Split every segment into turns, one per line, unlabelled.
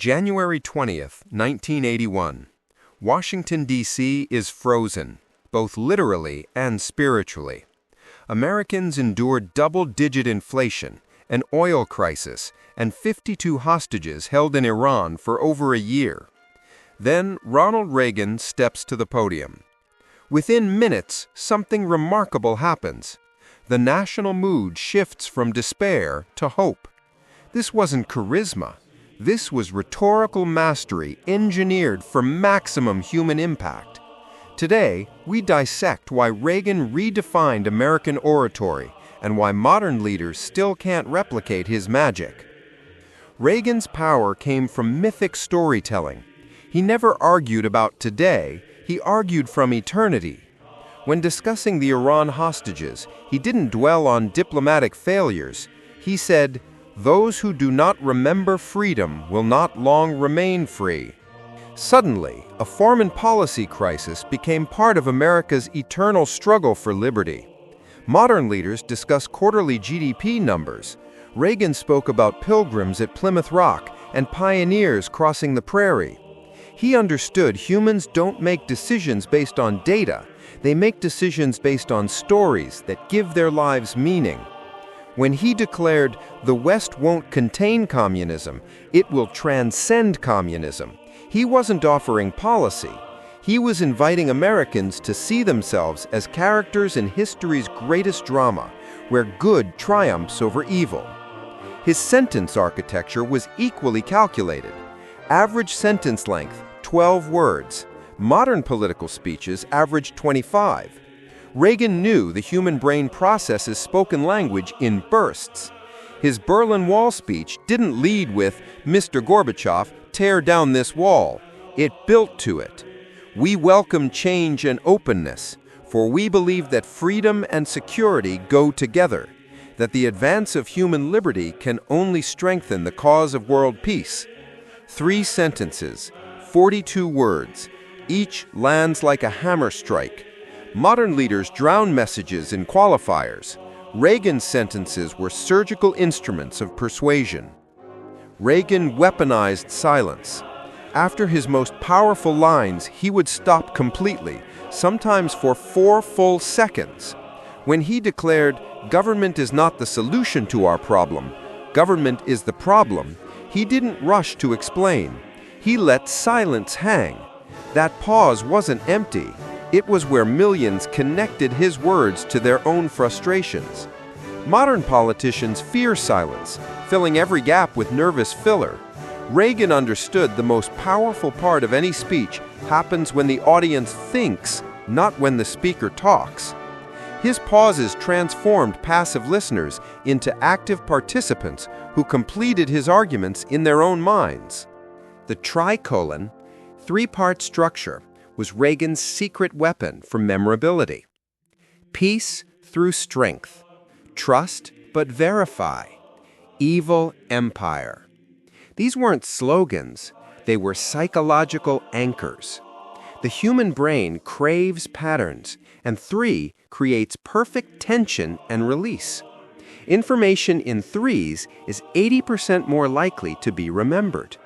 January 20th, 1981. Washington, D.C. is frozen, both literally and spiritually. Americans endured double-digit inflation, an oil crisis, and 52 hostages held in Iran for over a year. Then Ronald Reagan steps to the podium. Within minutes, something remarkable happens. The national mood shifts from despair to hope. This wasn't charisma. This was rhetorical mastery engineered for maximum human impact. Today, we dissect why Reagan redefined American oratory and why modern leaders still can't replicate his magic. Reagan's power came from mythic storytelling. He never argued about today, he argued from eternity. When discussing the Iran hostages, he didn't dwell on diplomatic failures. He said, "Those who do not remember freedom will not long remain free." Suddenly, a foreign policy crisis became part of America's eternal struggle for liberty. Modern leaders discuss quarterly GDP numbers. Reagan spoke about pilgrims at Plymouth Rock and pioneers crossing the prairie. He understood humans don't make decisions based on data. They make decisions based on stories that give their lives meaning. When he declared, "The West won't contain communism, it will transcend communism," he wasn't offering policy. He was inviting Americans to see themselves as characters in history's greatest drama, where good triumphs over evil. His sentence architecture was equally calculated. Average sentence length, 12 words. Modern political speeches average 25. Reagan knew the human brain processes spoken language in bursts. His Berlin Wall speech didn't lead with, "Mr. Gorbachev, tear down this wall." It built to it. "We welcome change and openness, for we believe that freedom and security go together, that the advance of human liberty can only strengthen the cause of world peace." 3 sentences, 42 words. Each lands like a hammer strike. Modern leaders drown messages in qualifiers. Reagan's sentences were surgical instruments of persuasion. Reagan weaponized silence. After his most powerful lines, he would stop completely, sometimes for 4 full seconds. When he declared, "Government is not the solution to our problem, government is the problem," he didn't rush to explain. He let silence hang. That pause wasn't empty. It was where millions connected his words to their own frustrations. Modern politicians fear silence, filling every gap with nervous filler. Reagan understood the most powerful part of any speech happens when the audience thinks, not when the speaker talks. His pauses transformed passive listeners into active participants who completed his arguments in their own minds. The tricolon, 3-part structure, was Reagan's secret weapon for memorability. Peace through strength. Trust but verify. Evil empire. These weren't slogans. They were psychological anchors. The human brain craves patterns, and 3 creates perfect tension and release. Information in 3s is 80% more likely to be remembered.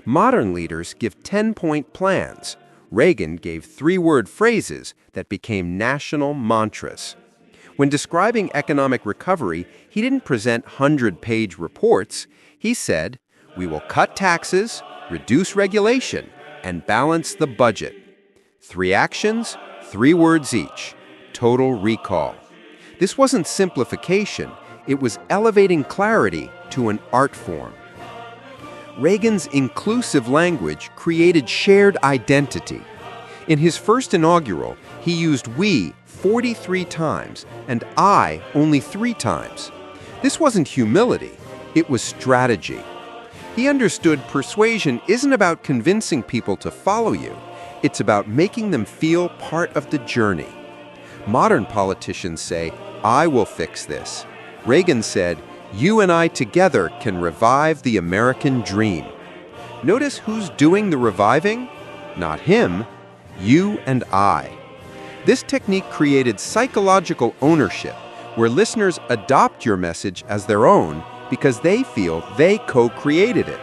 Modern leaders give 10-point plans. Reagan gave 3-word phrases that became national mantras. When describing economic recovery, he didn't present 100-page reports. He said, "We will cut taxes, reduce regulation, and balance the budget." 3 actions, 3 words each. Total recall. This wasn't simplification. It was elevating clarity to an art form. Reagan's inclusive language created shared identity. In his first inaugural, he used "we" 43 times and "I" only 3 times. This wasn't humility, it was strategy. He understood persuasion isn't about convincing people to follow you, it's about making them feel part of the journey. Modern politicians say, "I will fix this." Reagan said, "You and I together can revive the American dream." Notice who's doing the reviving? Not him, you and I. This technique created psychological ownership, where listeners adopt your message as their own because they feel they co-created it.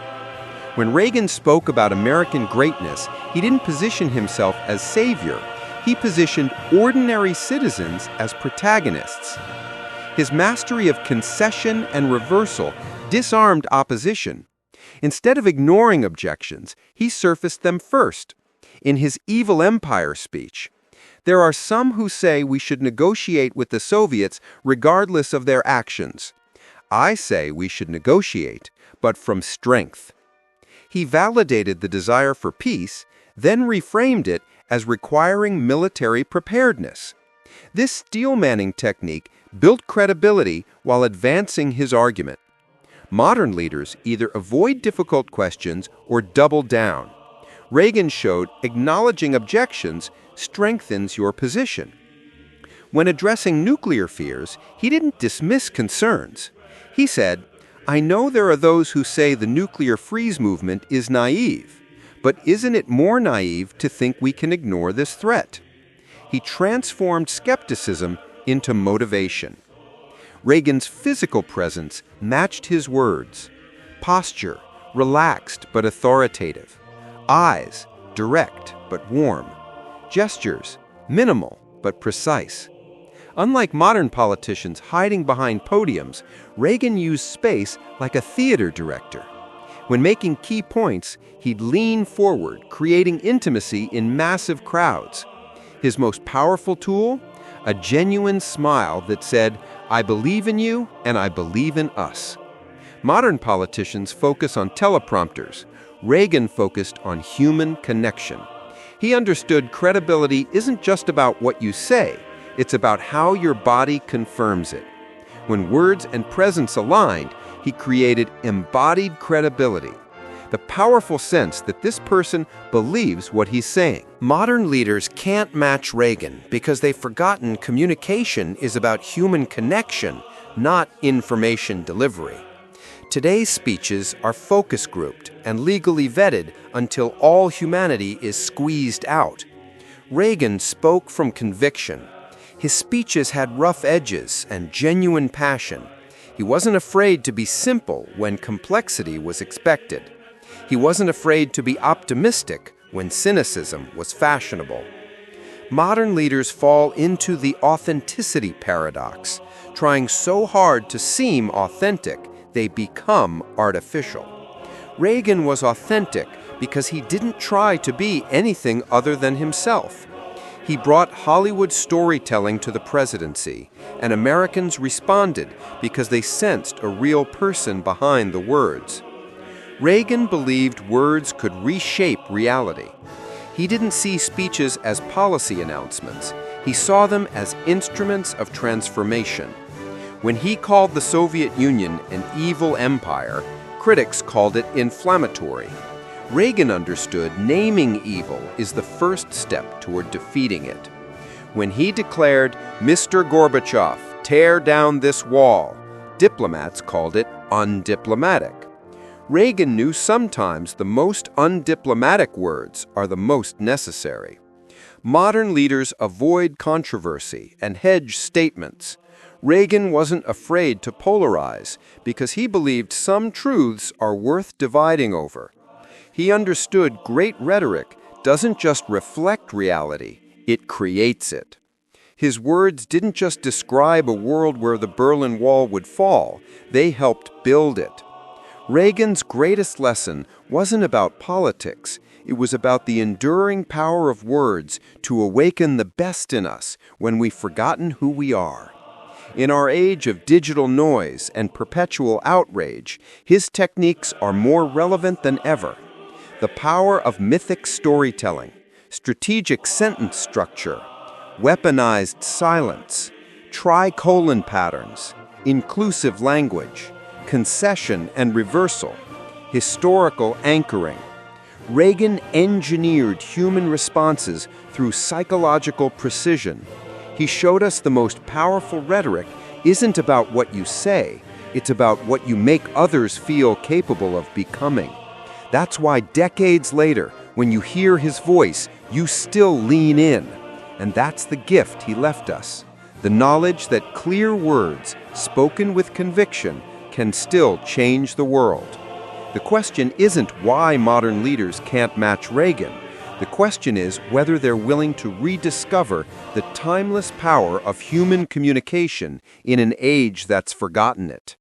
When Reagan spoke about American greatness, he didn't position himself as savior. He positioned ordinary citizens as protagonists. His mastery of concession and reversal disarmed opposition. Instead of ignoring objections, he surfaced them first. In his Evil Empire speech, there are some who say we should negotiate with the Soviets regardless of their actions. I say we should negotiate, but from strength. He validated the desire for peace, then reframed it as requiring military preparedness. This steel-manning technique built credibility while advancing his argument. Modern leaders either avoid difficult questions or double down. Reagan showed acknowledging objections strengthens your position. When addressing nuclear fears, he didn't dismiss concerns. He said, "I know there are those who say the nuclear freeze movement is naive, but isn't it more naive to think we can ignore this threat?" He transformed skepticism into motivation. Reagan's physical presence matched his words. Posture, relaxed but authoritative. Eyes, direct but warm. Gestures, minimal but precise. Unlike modern politicians hiding behind podiums, Reagan used space like a theater director. When making key points, he'd lean forward, creating intimacy in massive crowds. His most powerful tool? A genuine smile that said, "I believe in you and I believe in us." Modern politicians focus on teleprompters. Reagan focused on human connection. He understood credibility isn't just about what you say, it's about how your body confirms it. When words and presence aligned, he created embodied credibility, the powerful sense that this person believes what he's saying. Modern leaders can't match Reagan because they've forgotten communication is about human connection, not information delivery. Today's speeches are focus grouped and legally vetted until all humanity is squeezed out. Reagan spoke from conviction. His speeches had rough edges and genuine passion. He wasn't afraid to be simple when complexity was expected. He wasn't afraid to be optimistic when cynicism was fashionable. Modern leaders fall into the authenticity paradox, trying so hard to seem authentic, they become artificial. Reagan was authentic because he didn't try to be anything other than himself. He brought Hollywood storytelling to the presidency, and Americans responded because they sensed a real person behind the words. Reagan believed words could reshape reality. He didn't see speeches as policy announcements. He saw them as instruments of transformation. When he called the Soviet Union an evil empire, critics called it inflammatory. Reagan understood naming evil is the first step toward defeating it. When he declared, "Mr. Gorbachev, tear down this wall," diplomats called it undiplomatic. Reagan knew sometimes the most undiplomatic words are the most necessary. Modern leaders avoid controversy and hedge statements. Reagan wasn't afraid to polarize because he believed some truths are worth dividing over. He understood great rhetoric doesn't just reflect reality, it creates it. His words didn't just describe a world where the Berlin Wall would fall, they helped build it. Reagan's greatest lesson wasn't about politics, it was about the enduring power of words to awaken the best in us when we've forgotten who we are. In our age of digital noise and perpetual outrage, his techniques are more relevant than ever. The power of mythic storytelling, strategic sentence structure, weaponized silence, tricolon patterns, inclusive language, concession and reversal, historical anchoring. Reagan engineered human responses through psychological precision. He showed us the most powerful rhetoric isn't about what you say, it's about what you make others feel capable of becoming. That's why decades later, when you hear his voice, you still lean in. And that's the gift he left us, the knowledge that clear words, spoken with conviction, can still change the world. The question isn't why modern leaders can't match Reagan. The question is whether they're willing to rediscover the timeless power of human communication in an age that's forgotten it.